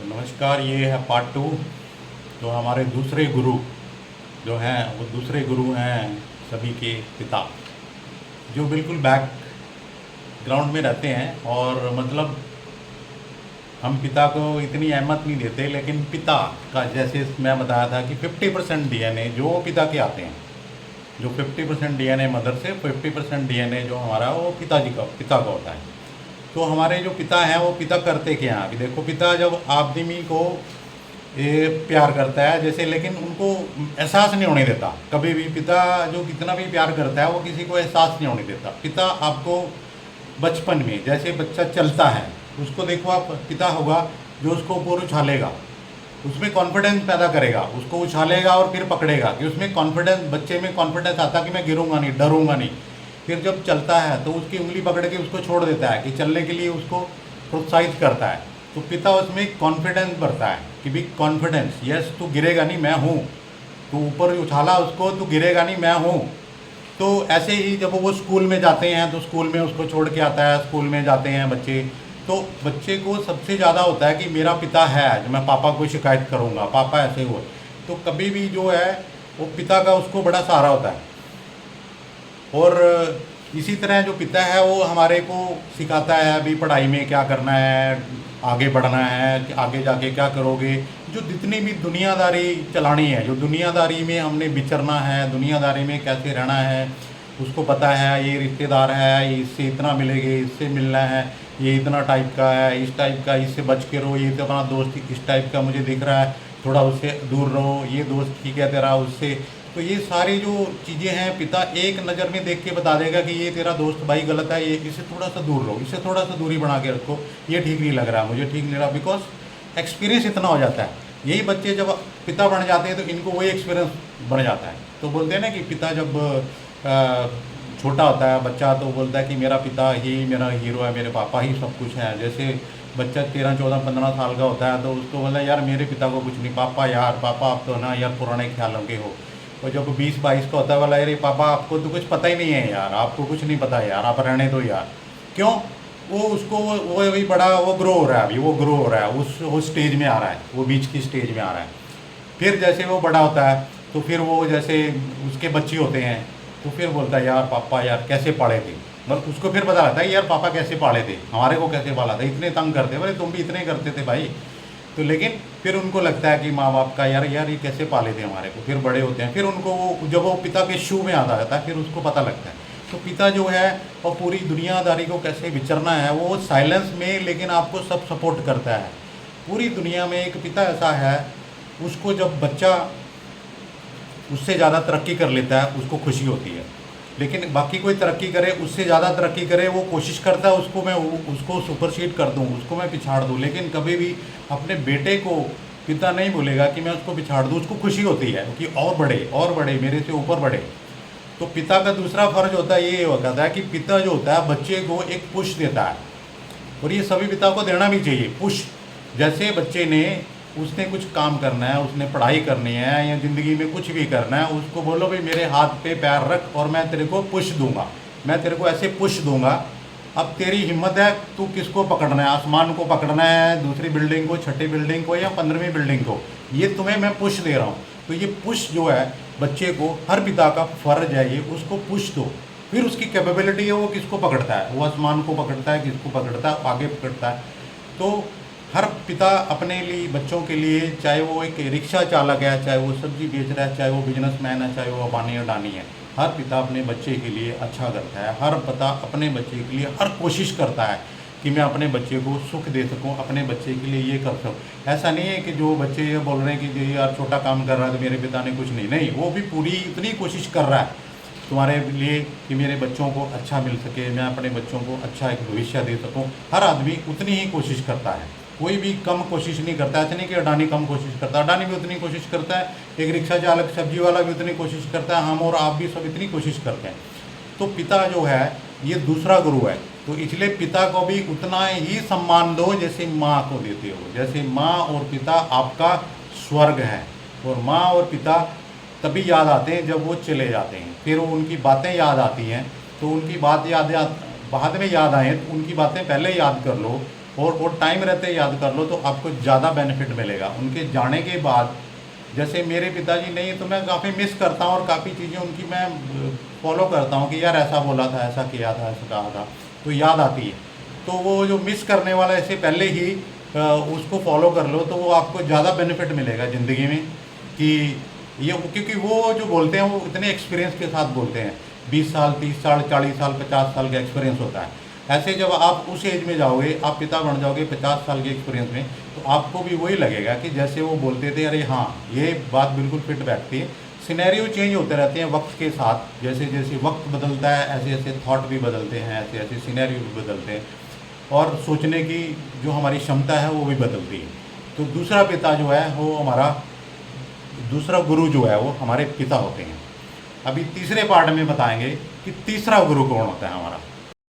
नमस्कार। ये है पार्ट टू। जो हमारे दूसरे गुरु जो हैं वो दूसरे गुरु हैं सभी के पिता, जो बिल्कुल बैक ग्राउंड में रहते हैं। और मतलब हम पिता को इतनी अहमियत नहीं देते, लेकिन पिता का जैसे मैं बताया था कि 50% डीएनए जो पिता के आते हैं, जो 50% डीएनए मदर से, 50% डीएनए जो हमारा वो पिता का होता है। तो हमारे जो पिता हैं वो पिता करते क्या हैं? अभी देखो, पिता जब आदमी को ये प्यार करता है जैसे, लेकिन उनको एहसास नहीं होने देता कभी भी। पिता जो कितना भी प्यार करता है वो किसी को एहसास नहीं होने देता। पिता आपको बचपन में जैसे बच्चा चलता है उसको देखो आप, पिता होगा जो उसको ऊपर उछालेगा, उसमें कॉन्फिडेंस पैदा करेगा, उसको उछालेगा और फिर पकड़ेगा कि उसमें कॉन्फिडेंस, बच्चे में कॉन्फिडेंस आता कि मैं गिरूंगा नहीं, डरूंगा नहीं। फिर जब चलता है तो उसकी उंगली पकड़ के उसको छोड़ देता है कि चलने के लिए उसको प्रोत्साहित करता है। तो पिता उसमें कॉन्फिडेंस भरता है कि भी कॉन्फिडेंस, यस तू गिरेगा नहीं, मैं हूँ। तू ऊपर उछाला उसको, तू गिरेगा नहीं, मैं हूँ। तो ऐसे ही जब वो स्कूल में जाते हैं तो स्कूल में उसको छोड़ के आता है, स्कूल में जाते हैं बच्चे, तो बच्चे को सबसे ज़्यादा होता है कि मेरा पिता है, जो मैं पापा को शिकायत करूँगा, पापा ऐसे हुए। तो कभी भी जो है वो पिता का उसको बड़ा सहारा होता है। और इसी तरह जो पिता है वो हमारे को सिखाता है अभी पढ़ाई में क्या करना है, आगे बढ़ना है, कि आगे जाके क्या करोगे। जो जितनी भी दुनियादारी चलानी है, जो दुनियादारी में हमने विचरना है, दुनियादारी में कैसे रहना है, उसको पता है। ये रिश्तेदार है, इससे इतना मिलेंगे, इससे मिलना है, ये इतना टाइप का है, इस टाइप का, इससे बच के रहो, ये तो अपना दोस्त इस टाइप का मुझे दिख रहा है, थोड़ा उससे दूर रहो, ये दोस्त ठीक है तेरा उससे। तो ये सारी जो चीज़ें हैं पिता एक नज़र में देख के बता देगा कि ये तेरा दोस्त भाई गलत है, ये इससे थोड़ा सा दूर रहो, इससे थोड़ा सा दूरी बना के रखो, ये ठीक नहीं लग रहा, मुझे ठीक नहीं रहा। बिकॉज एक्सपीरियंस इतना हो जाता है। यही बच्चे जब पिता बन जाते हैं तो इनको वही एक्सपीरियंस बन जाता है। तो बोलते हैं ना कि पिता जब छोटा होता है बच्चा तो बोलता है कि मेरा पिता ही मेरा हीरो है, मेरे पापा ही सब कुछ है। जैसे बच्चा 13, 14, 15 साल का होता है तो उसको बोलता है यार मेरे पिता को कुछ नहीं, पापा यार, पापा आप तो ना यार पुराने ख्यालों के हो। और जब 20-22 का होता है बोला अरे पापा आपको तो कुछ पता ही नहीं है यार, आपको कुछ नहीं पता यार, आप रहने दो यार। क्यों? वो उसको वो अभी बड़ा, वो ग्रो हो रहा है, अभी वो ग्रो हो रहा है, उस स्टेज में आ रहा है, वो बीच की स्टेज में आ रहा है। फिर जैसे वो बड़ा होता है तो फिर वो जैसे उसके बच्चे होते हैं तो फिर बोलता है यार पापा यार कैसे पाले थे। मतलब उसको फिर पता लगता है यार पापा कैसे पाले थे, हमारे को कैसे पाला था, इतने तंग करते, बोले तुम भी इतने करते थे भाई। तो लेकिन फिर उनको लगता है कि माँ बाप का यार यार ये कैसे पाले थे हमारे को। फिर बड़े होते हैं, फिर उनको वो जब वो पिता के शू में आता जाता है फिर उसको पता लगता है। तो पिता जो है और पूरी दुनियादारी को कैसे विचरना है, वो साइलेंस में लेकिन आपको सब सपोर्ट करता है। पूरी दुनिया में एक पिता ऐसा है, उसको जब बच्चा उससे ज़्यादा तरक्की कर लेता है उसको खुशी होती है। लेकिन बाकी कोई तरक्की करे, उससे ज़्यादा तरक्की करे, वो कोशिश करता है उसको मैं उसको सुपरसीड कर दूँ, उसको मैं पिछाड़ दूँ। लेकिन कभी भी अपने बेटे को पिता नहीं बोलेगा कि मैं उसको पिछाड़ दूँ, उसको खुशी होती है कि और बढ़े, मेरे से ऊपर बढ़े। तो पिता का दूसरा फर्ज होता है, ये होता है कि पिता जो होता है बच्चे को एक पुश देता है। और ये सभी पिता को देना भी चाहिए पुश। जैसे बच्चे ने, उसने कुछ काम करना है, उसने पढ़ाई करनी है या ज़िंदगी में कुछ भी करना है, उसको बोलो भाई मेरे हाथ पे पैर रख और मैं तेरे को पुश दूंगा, मैं तेरे को ऐसे पुश दूंगा। अब तेरी हिम्मत है, तू किसको पकड़ना है, आसमान को पकड़ना है, दूसरी बिल्डिंग को, छठी बिल्डिंग को या 15वीं बिल्डिंग को, ये तुम्हें मैं पुश दे रहा हूँ। तो ये पुश जो है बच्चे को, हर पिता का फ़र्ज है ये, उसको पुश दो। फिर उसकी कैपेबिलिटी है वो किसको पकड़ता है, वो आसमान को पकड़ता है, किसको पकड़ता है, आगे पकड़ता है। तो हर पिता अपने लिए, बच्चों के लिए, चाहे वो एक रिक्शा चालक है, चाहे वो सब्जी बेच रहा है, चाहे वो बिजनेसमैन है, चाहे वो अबानी अडानी है, हर पिता अपने बच्चे के लिए अच्छा करता है। हर पिता अपने बच्चे के लिए हर कोशिश करता है कि मैं अपने बच्चे को सुख दे सकूं, अपने बच्चे के लिए ये कर सकूं। ऐसा नहीं है कि जो बच्चे ये बोल रहे हैं कि जो यार छोटा काम कर रहा है तो मेरे पिता ने कुछ नहीं, वो भी पूरी इतनी कोशिश कर रहा है तुम्हारे लिए कि मेरे बच्चों को अच्छा मिल सके, मैं अपने बच्चों को अच्छा एक भविष्य दे सकूं। हर आदमी उतनी ही कोशिश करता है, कोई भी कम कोशिश नहीं करता। ऐसा नहीं कि अडानी कम कोशिश करता है, अडानी भी उतनी कोशिश करता है, एक रिक्शा चालक, सब्जी वाला भी उतनी कोशिश करता है, हम और आप भी सब इतनी कोशिश करते हैं। तो पिता जो है ये दूसरा गुरु है, तो इसलिए पिता को भी उतना ही सम्मान दो जैसे माँ को देते हो। जैसे माँ और पिता आपका स्वर्ग है, और माँ और पिता तभी याद आते हैं जब वो चले जाते हैं, फिर उनकी बातें याद आती हैं। तो उनकी बात बाद में याद आए तो उनकी बातें पहले याद कर लो, और टाइम रहते याद कर लो तो आपको ज़्यादा बेनिफिट मिलेगा। उनके जाने के बाद जैसे मेरे पिताजी नहीं तो मैं काफ़ी मिस करता हूँ और काफ़ी चीज़ें उनकी मैं फॉलो करता हूँ कि यार ऐसा बोला था, ऐसा किया था, ऐसा कहा था, तो याद आती है। तो वो जो मिस करने वाला ऐसे पहले ही उसको फॉलो कर लो तो वो आपको ज़्यादा बेनिफिट मिलेगा ज़िंदगी में। कि ये क्योंकि वो जो बोलते हैं वो इतने एक्सपीरियंस के साथ बोलते हैं, 20 साल, 30 साल, 40 साल, 50 साल का एक्सपीरियंस होता है। ऐसे जब आप उस एज में जाओगे, आप पिता बन जाओगे 50 साल के एक्सपीरियंस में, तो आपको भी वही लगेगा कि जैसे वो बोलते थे, अरे हाँ ये बात बिल्कुल फिट बैठती है। सिनेरियो चेंज होते रहते हैं वक्त के साथ, जैसे जैसे वक्त बदलता है ऐसे ऐसे थॉट भी बदलते हैं, ऐसे ऐसे सिनेरियो भी बदलते हैं, और सोचने की जो हमारी क्षमता है वो भी बदलती है। तो दूसरा पिता जो है वो हमारा, दूसरा गुरु जो है वो हमारे पिता होते हैं। अभी तीसरे पार्ट में बताएंगे कि तीसरा गुरु कौन होता है हमारा।